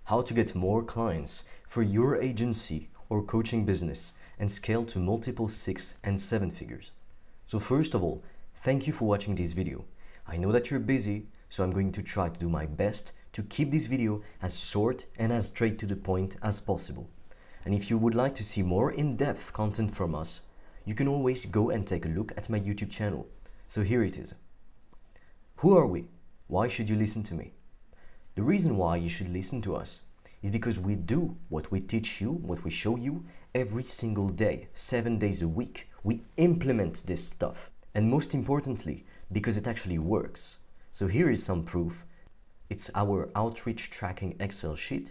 how to get more clients for your agency or coaching business and scale to multiple 6 and 7 figures. So first of all, thank you for watching this video. I know that you're busy, so I'm going to try to do my best to keep this video as short and as straight to the point as possible. And if you would like to see more in-depth content from us, you can always go and take a look at my YouTube channel. So here it is. Who are we? Why should you listen to me? The reason why you should listen to us is because we do what we teach you, what we show you every single day, 7 days a week. We implement this stuff. And most importantly, because it actually works. So here is some proof. It's our outreach tracking Excel sheet.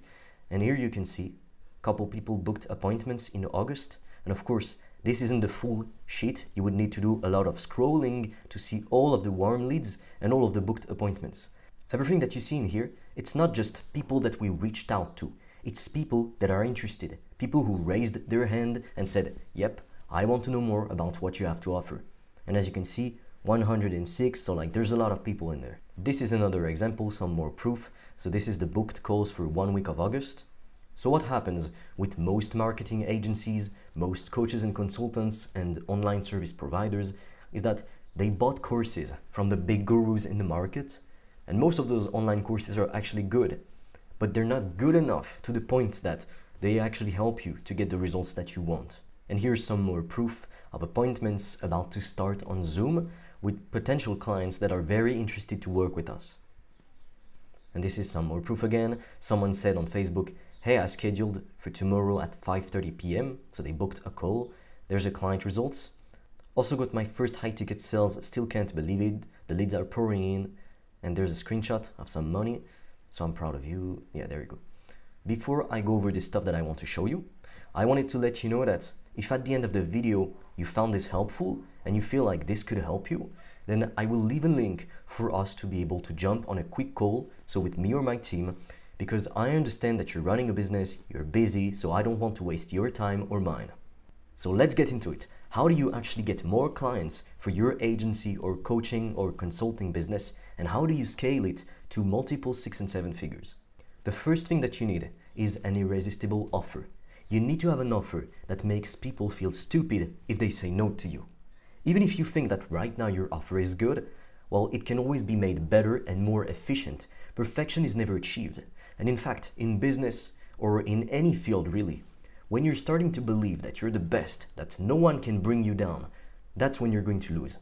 And here you can see a couple people booked appointments in August. And of course, this isn't the full sheet. You would need to do a lot of scrolling to see all of the warm leads and all of the booked appointments. Everything that you see in here, it's not just people that we reached out to. It's people that are interested, people who raised their hand and said, yep, I want to know more about what you have to offer. And as you can see, 106, so like there's a lot of people in there. This is another example, some more proof. So this is the booked calls for 1 week of August. So what happens with most marketing agencies, most coaches and consultants and online service providers is that they bought courses from the big gurus in the market. And most of those online courses are actually good, but they're not good enough to the point that they actually help you to get the results that you want. And here's some more proof of appointments about to start on Zoom with potential clients that are very interested to work with us. And this is some more proof again. Someone said on Facebook, hey, I scheduled for tomorrow at 5:30 p.m. So they booked a call. There's a client results. Also got my first high ticket sales, still can't believe it. The leads are pouring in. And there's a screenshot of some money. So I'm proud of you. Yeah, there you go. Before I go over the stuff that I want to show you, I wanted to let you know that if at the end of the video you found this helpful and you feel like this could help you, then I will leave a link for us to be able to jump on a quick call, so with me or my team, because I understand that you're running a business, you're busy, so I don't want to waste your time or mine. So let's get into it. How do you actually get more clients for your agency or coaching or consulting business, and how do you scale it to multiple 6 and 7 figures? The first thing that you need is an irresistible offer. You need to have an offer that makes people feel stupid if they say no to you. Even if you think that right now your offer is good, well, it can always be made better and more efficient. Perfection is never achieved. And in fact, in business or in any field really, when you're starting to believe that you're the best, that no one can bring you down, that's when you're going to lose.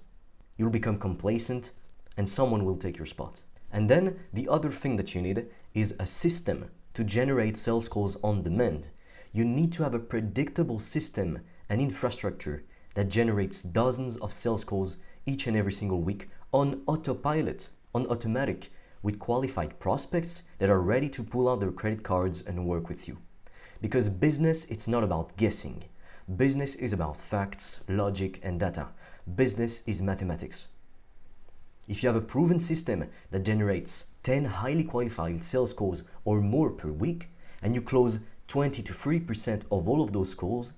You'll become complacent and someone will take your spot. And then the other thing that you need is a system to generate sales calls on demand. You need to have a predictable system and infrastructure that generates dozens of sales calls each and every single week on autopilot, on automatic, with qualified prospects that are ready to pull out their credit cards and work with you. Because business, it's not about guessing. Business is about facts, logic, and data. Business is mathematics. If you have a proven system that generates 10 highly qualified sales calls or more per week, and you close 20 to 3% of all of those calls,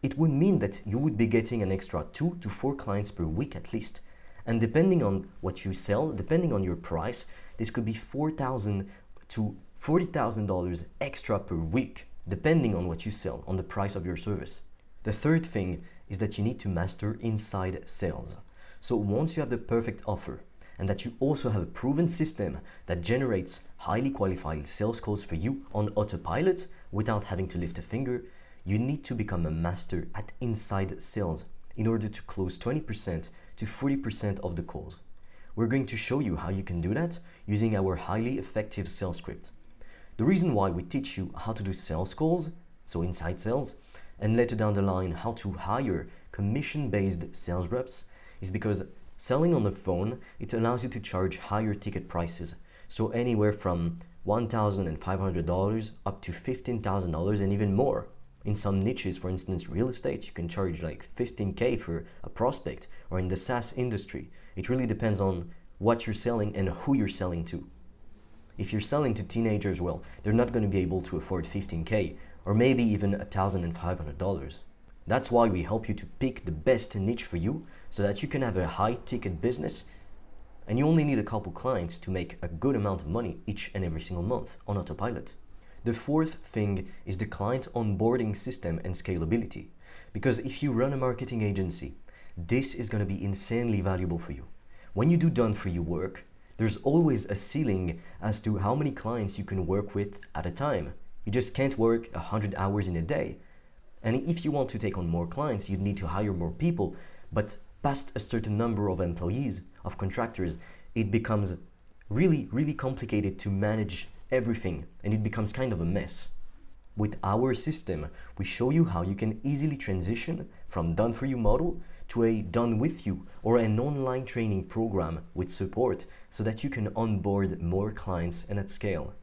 it would mean that you would be getting an extra 2 to 4 clients per week at least. And depending on what you sell, depending on your price, this could be $4,000 to $40,000 extra per week, depending on what you sell, on the price of your service. The third thing is that you need to master inside sales. So once you have the perfect offer and that you also have a proven system that generates highly qualified sales calls for you on autopilot without having to lift a finger, you need to become a master at inside sales in order to close 20% to 40% of the calls. We're going to show you how you can do that using our highly effective sales script. The reason why we teach you how to do sales calls, so inside sales, and later down the line how to hire commission-based sales reps is because selling on the phone, it allows you to charge higher ticket prices. So anywhere from $1,500 up to $15,000 and even more. In some niches, for instance, real estate, you can charge like 15K for a prospect, or in the SaaS industry. It really depends on what you're selling and who you're selling to. If you're selling to teenagers, well, they're not going to be able to afford 15K or maybe even $1,500. That's why we help you to pick the best niche for you so that you can have a high ticket business and you only need a couple clients to make a good amount of money each and every single month on autopilot. The fourth thing is the client onboarding system and scalability. Because if you run a marketing agency, this is going to be insanely valuable for you. When you do done-for-you work, there's always a ceiling as to how many clients you can work with at a time. You just can't work 100 hours in a day. And if you want to take on more clients, you'd need to hire more people. But past a certain number of employees, of contractors, it becomes really, really complicated to manage everything, and it becomes kind of a mess. With our system, we show you how you can easily transition from done-for-you model to a done-with-you or an online training program with support so that you can onboard more clients and at scale.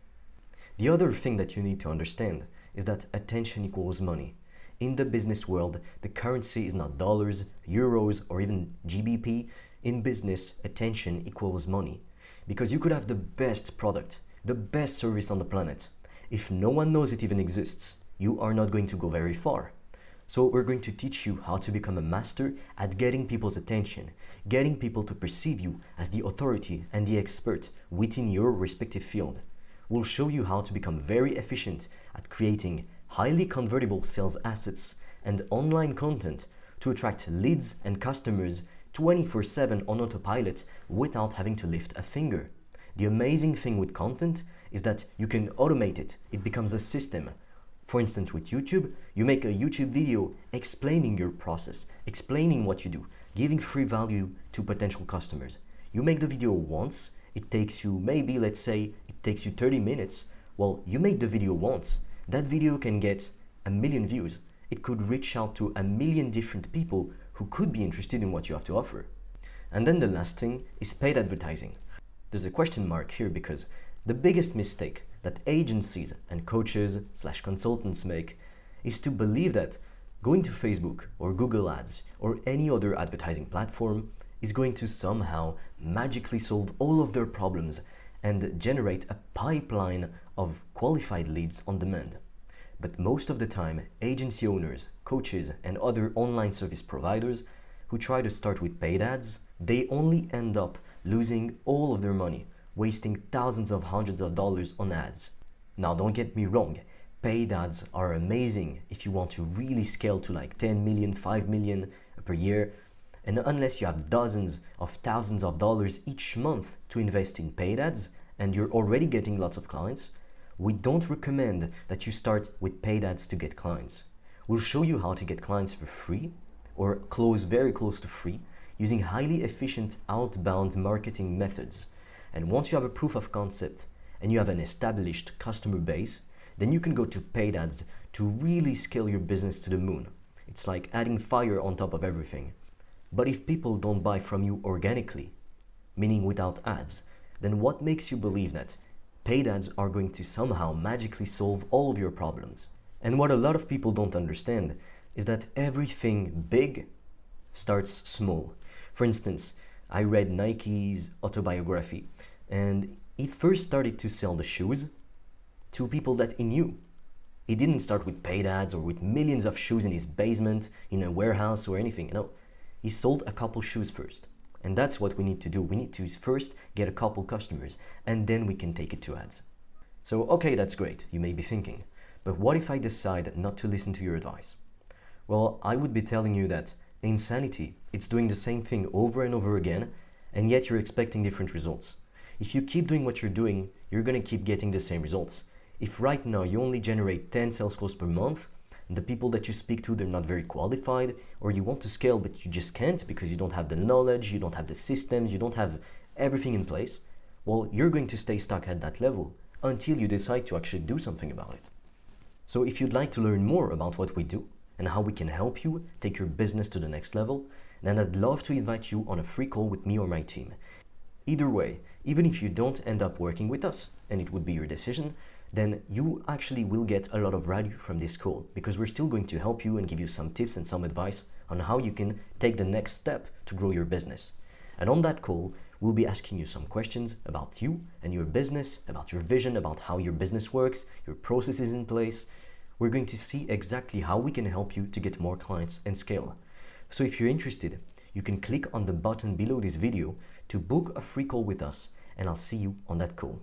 The other thing that you need to understand is that attention equals money. In the business world, the currency is not dollars, euros, or even GBP. In business, attention equals money. Because you could have the best product, the best service on the planet. If no one knows it even exists, you are not going to go very far. So we're going to teach you how to become a master at getting people's attention, getting people to perceive you as the authority and the expert within your respective field. We'll show you how to become very efficient at creating highly convertible sales assets and online content to attract leads and customers 24/7 on autopilot without having to lift a finger. The amazing thing with content is that you can automate it. It becomes a system. For instance, with YouTube, you make a YouTube video explaining your process, explaining what you do, giving free value to potential customers. You make the video once, it takes you maybe, let's say, it takes you 30 minutes. Well, you made the video once. That video can get 1 million views. It could reach out to 1 million different people who could be interested in what you have to offer. And then the last thing is paid advertising. There's a question mark here because the biggest mistake that agencies and coaches/consultants make is to believe that going to Facebook or Google Ads or any other advertising platform is going to somehow magically solve all of their problems and generate a pipeline of qualified leads on demand. But most of the time, agency owners, coaches, and other online service providers who try to start with paid ads, they only end up losing all of their money, wasting thousands of hundreds of dollars on ads. Now, don't get me wrong, paid ads are amazing if you want to really scale to like 10 million, 5 million per year. And unless you have dozens of thousands of dollars each month to invest in paid ads and you're already getting lots of clients, we don't recommend that you start with paid ads to get clients. We'll show you how to get clients for free or very close to free using highly efficient outbound marketing methods. And once you have a proof of concept and you have an established customer base, then you can go to paid ads to really scale your business to the moon. It's like adding fire on top of everything. But if people don't buy from you organically, meaning without ads, then what makes you believe that paid ads are going to somehow magically solve all of your problems? And what a lot of people don't understand is that everything big starts small. For instance, I read Nike's autobiography, and he first started to sell the shoes to people that he knew. He didn't start with paid ads or with millions of shoes in his basement, in a warehouse or anything. No, he sold a couple shoes first. And that's what we need to do. We need to first get a couple customers, and then we can take it to ads. So, okay, that's great, you may be thinking, but what if I decide not to listen to your advice? Well, I would be telling you that insanity, it's doing the same thing over and over again, and yet you're expecting different results. If you keep doing what you're doing, you're gonna keep getting the same results. If right now you only generate 10 sales calls per month, and the people that you speak to, they're not very qualified, or you want to scale but you just can't because you don't have the knowledge, you don't have the systems, you don't have everything in place, well, you're going to stay stuck at that level until you decide to actually do something about it. So if you'd like to learn more about what we do and how we can help you take your business to the next level, then I'd love to invite you on a free call with me or my team. Either way, even if you don't end up working with us, and it would be your decision, then you actually will get a lot of value from this call because we're still going to help you and give you some tips and some advice on how you can take the next step to grow your business. And on that call, we'll be asking you some questions about you and your business, about your vision, about how your business works, your processes in place. We're going to see exactly how we can help you to get more clients and scale. So if you're interested, you can click on the button below this video to book a free call with us, and I'll see you on that call.